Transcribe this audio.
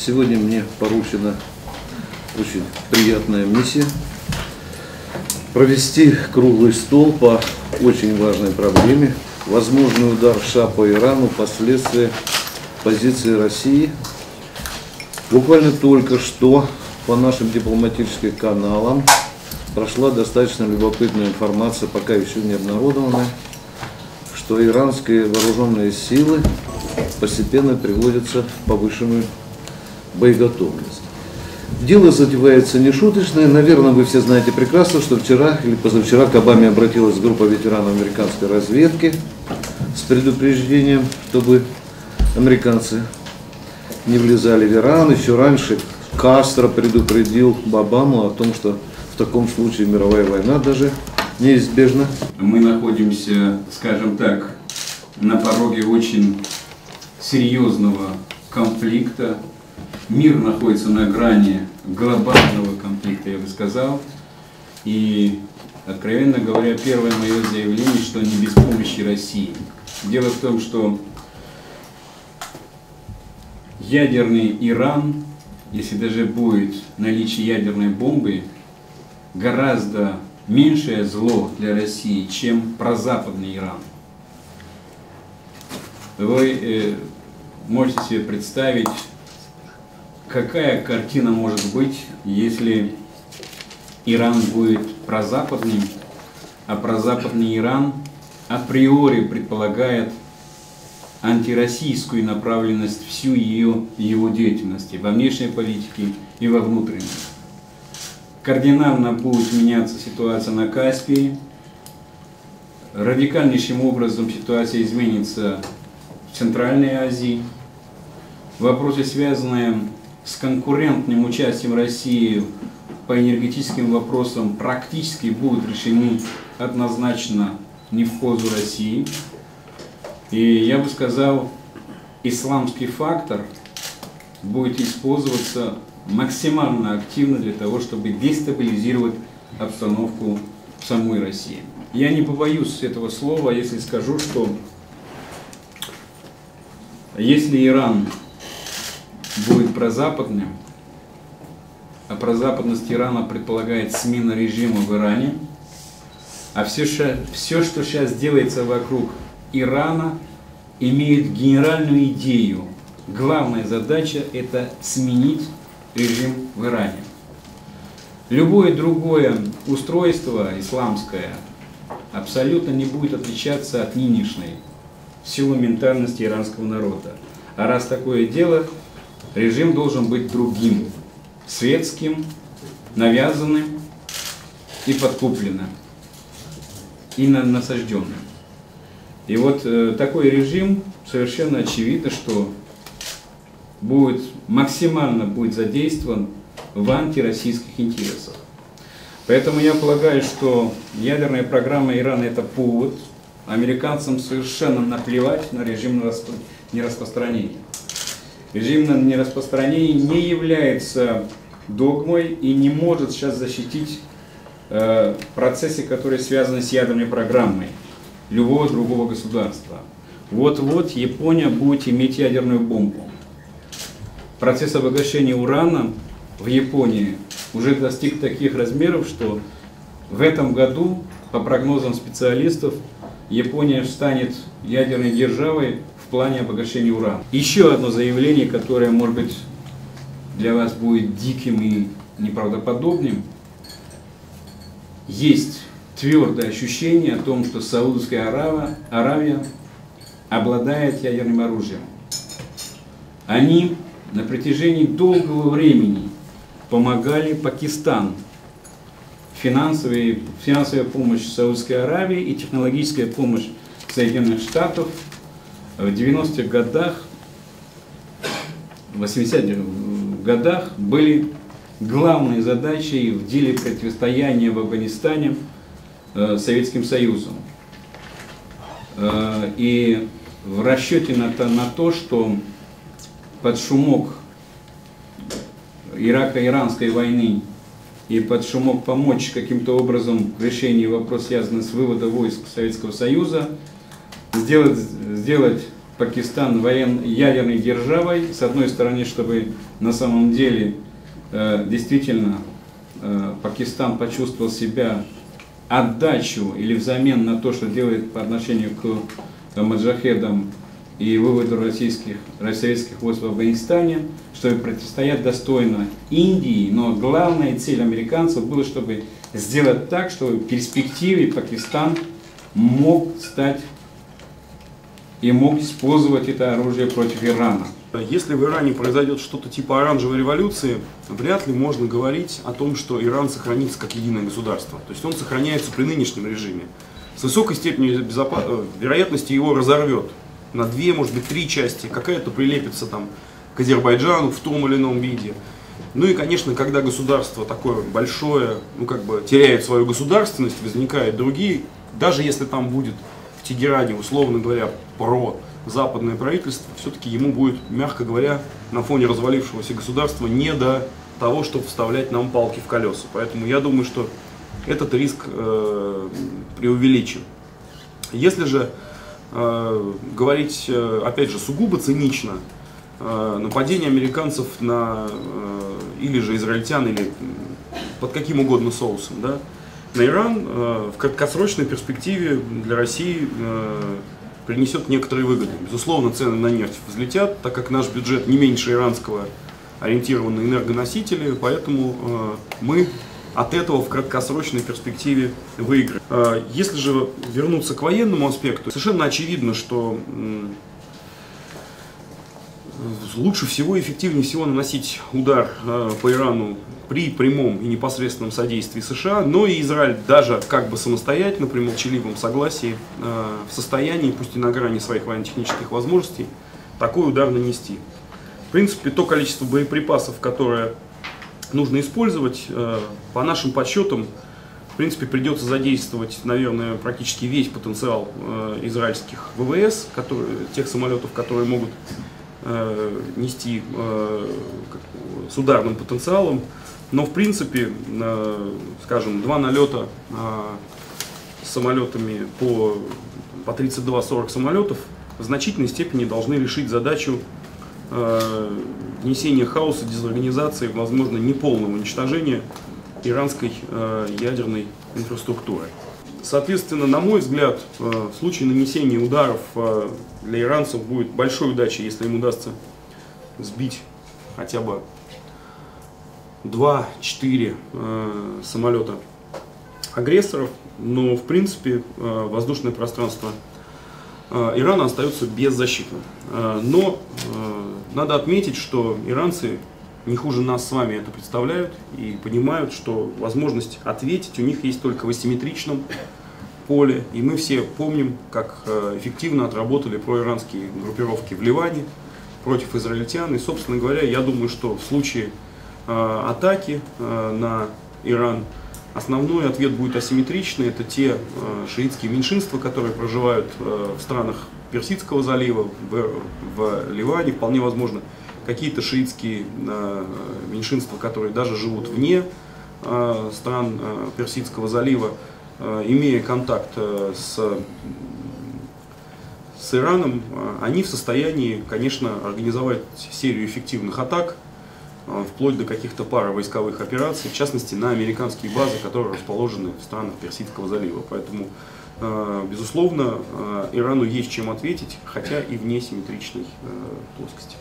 Сегодня мне поручена очень приятная миссия провести круглый стол по очень важной проблеме. Возможный удар США по Ирану, последствия позиции России. Буквально только что по нашим дипломатическим каналам прошла достаточно любопытная информация, пока еще не обнародованная, что иранские вооруженные силы постепенно приводятся в повышенную боеготовность. Дело затевается нешуточное. Наверное, вы все знаете прекрасно, что вчера или позавчера к Обаме обратилась группа ветеранов американской разведки с предупреждением, чтобы американцы не влезали в Иран. Еще раньше Кастро предупредил Обаму о том, что в таком случае мировая война даже неизбежна. Мы находимся, скажем так, на пороге очень серьезного конфликта. Мир находится на грани глобального конфликта, я бы сказал. И, откровенно говоря, первое мое заявление, что не без помощи России. Дело в том, что ядерный Иран, если даже будет наличие ядерной бомбы, гораздо меньшее зло для России, чем прозападный Иран. Вы можете себе представить, какая картина может быть, если Иран будет прозападным, а прозападный Иран априори предполагает антироссийскую направленность всю его деятельности во внешней политике и во внутренней. Кардинально будет меняться ситуация на Каспии, радикальнейшим образом ситуация изменится в Центральной Азии. Вопросы, связанные с конкурентным участием России по энергетическим вопросам, практически будут решены однозначно не в пользу России. И я бы сказал, исламский фактор будет использоваться максимально активно для того, чтобы дестабилизировать обстановку в самой России. Я не побоюсь этого слова, если скажу, что если Иран будет прозападным, а прозападность Ирана предполагает смена режима в Иране, а все, что сейчас делается вокруг Ирана, имеет генеральную идею. Главная задача – это сменить режим в Иране. Любое другое устройство исламское абсолютно не будет отличаться от нынешней в силу ментальности иранского народа. А раз такое дело, режим должен быть другим, светским, навязанным и подкупленным, и насажденным. И вот такой режим, совершенно очевидно, что максимально будет задействован в антироссийских интересах. Поэтому я полагаю, что ядерная программа Ирана – это повод. Американцам совершенно наплевать на режим нераспространения. Режим нераспространения не является догмой и не может сейчас защитить процессы, которые связаны с ядерной программой любого другого государства. Вот-вот Япония будет иметь ядерную бомбу. Процесс обогащения урана в Японии уже достиг таких размеров, что в этом году, по прогнозам специалистов, Япония станет ядерной державой в плане обогащения урана. Еще одно заявление, которое, может быть, для вас будет диким и неправдоподобным. Есть твердое ощущение о том, что Саудовская Аравия обладает ядерным оружием. Они на протяжении долгого времени помогали Пакистану. Финансовая помощь Саудовской Аравии и технологическая помощь Соединенных Штатов в 90-х годах, 80-х годах были главной задачей в деле противостояния в Афганистане Советским Союзом. И в расчете на то, что под шумок Ирако-Иранской войны и под шумок помочь каким-то образом в решении вопроса, связанного с выводом войск Советского Союза, сделать Пакистан ядерной державой, с одной стороны, чтобы на самом деле действительно Пакистан почувствовал себя отдачу или взамен на то, что делает по отношению к маджахедам и выводу советских войск в Афганистане, чтобы противостоять достойно Индии, но главная цель американцев была, чтобы сделать так, чтобы в перспективе Пакистан мог стать и мог использовать это оружие против Ирана. Если в Иране произойдет что-то типа оранжевой революции, вряд ли можно говорить о том, что Иран сохранится как единое государство. То есть он сохраняется при нынешнем режиме. С высокой степенью вероятности его разорвет на 2, может быть, 3 части. Какая-то прилепится там к Азербайджану в том или ином виде. Ну и, конечно, когда государство такое большое, теряет свою государственность, возникают другие, даже если там будет в Тегеране, условно говоря, западное правительство, все-таки ему будет, мягко говоря, на фоне развалившегося государства не до того, чтобы вставлять нам палки в колеса. Поэтому я думаю, что этот риск преувеличен. Если же говорить, опять же, сугубо цинично, нападение американцев на или же израильтян, или под каким угодно соусом, да, на Иран в краткосрочной перспективе для России принесет некоторые выгоды. Безусловно, цены на нефть взлетят, так как наш бюджет не меньше иранского ориентирован на энергоносители, поэтому мы от этого в краткосрочной перспективе выиграем. Если же вернуться к военному аспекту, совершенно очевидно, что лучше всего и эффективнее всего наносить удар по Ирану при прямом и непосредственном содействии США, но и Израиль даже как бы самостоятельно, при молчаливом согласии, в состоянии, пусть и на грани своих военно-технических возможностей, такой удар нанести. В принципе, то количество боеприпасов, которое нужно использовать, по нашим подсчетам, в принципе, придется задействовать, наверное, практически весь потенциал израильских ВВС, тех самолетов, которые могут нести с ударным потенциалом. Но в принципе, скажем, 2 налета с самолетами по 32-40 самолетов в значительной степени должны решить задачу внесения хаоса, дезорганизации, возможно, неполного уничтожения иранской ядерной инфраструктуры. Соответственно, на мой взгляд, в случае нанесения ударов для иранцев будет большой удачей, если им удастся сбить хотя бы 2-4 самолета агрессоров, но в принципе воздушное пространство Ирана остается беззащитным. Но надо отметить, что иранцы не хуже нас с вами это представляют и понимают, что возможность ответить у них есть только в асимметричном поле. И мы все помним, как эффективно отработали проиранские группировки в Ливане против израильтян. И, собственно говоря, я думаю, что в случае атаки на Иран основной ответ будет асимметричный. Это те шиитские меньшинства, которые проживают в странах Персидского залива, в Ливане, вполне возможно, какие-то шиитские меньшинства, которые даже живут вне стран Персидского залива, имея контакт с Ираном, они в состоянии, конечно, организовать серию эффективных атак, вплоть до каких-то паровойсковых операций, в частности на американские базы, которые расположены в странах Персидского залива. Поэтому, безусловно, Ирану есть чем ответить, хотя и в несимметричной плоскости.